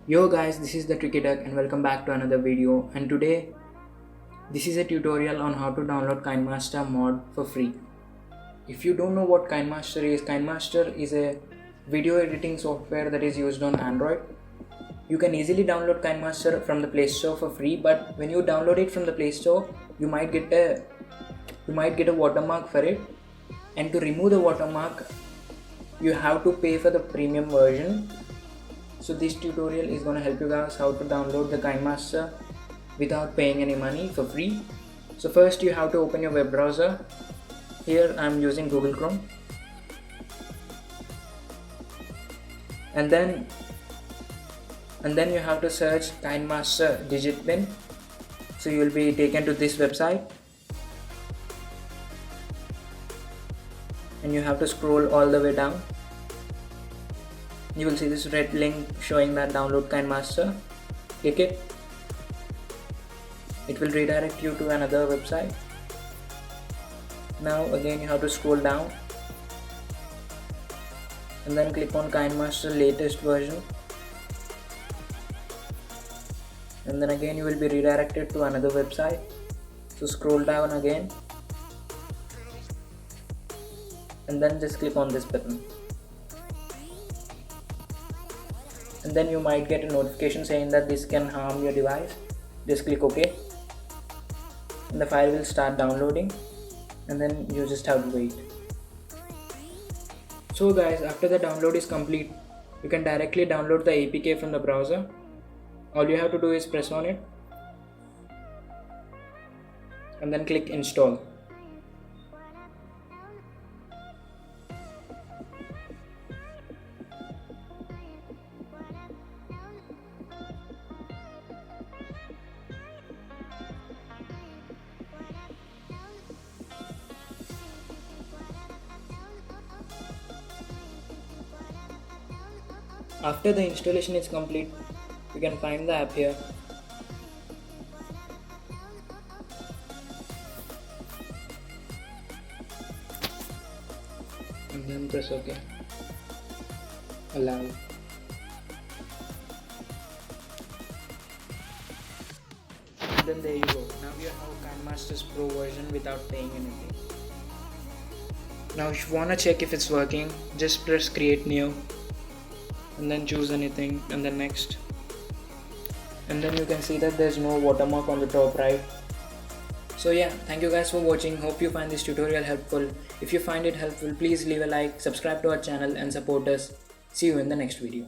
Yo guys, this is the Tricky Duck and welcome back to another video, and today this is a tutorial on how to download Kinemaster mod for free. If you don't know what Kinemaster is a video editing software that is used on Android. You can easily download Kinemaster from the Play Store for free, but when you download it from the Play Store, you might get a watermark for it, and to remove the watermark you have to pay for the premium version. So this tutorial is going to help you guys how to download the Kinemaster without paying any money for free. So first you have to open your web browser. Here I am using Google Chrome, and then you have to search Kinemaster digit bin. So you will be taken to this website, and you have to scroll all the way down. You will see this red link showing that download Kinemaster. Click it. It will redirect you to another website. Now again you have to scroll down and then click on Kinemaster latest version, and then again you will be redirected to another website. So scroll down again and then just click on this button, and then you might get a notification saying that this can harm your device. Just click OK, and the file will start downloading, and then you just have to wait. So guys, after the download is complete, you can directly download the APK from the browser. All you have to do is press on it and then click install. After the installation is complete, you can find the app here. And then press OK. Allow. And then there you go. Now you have Kinemaster's Pro version without paying anything. Now if you wanna check if it's working, just press create new and then choose anything and then next, and then you can see that there's no watermark on the top right. So yeah, thank you guys for watching. Hope you find this tutorial helpful. If you find it helpful, please leave a like, subscribe to our channel and support us. See you in the next video.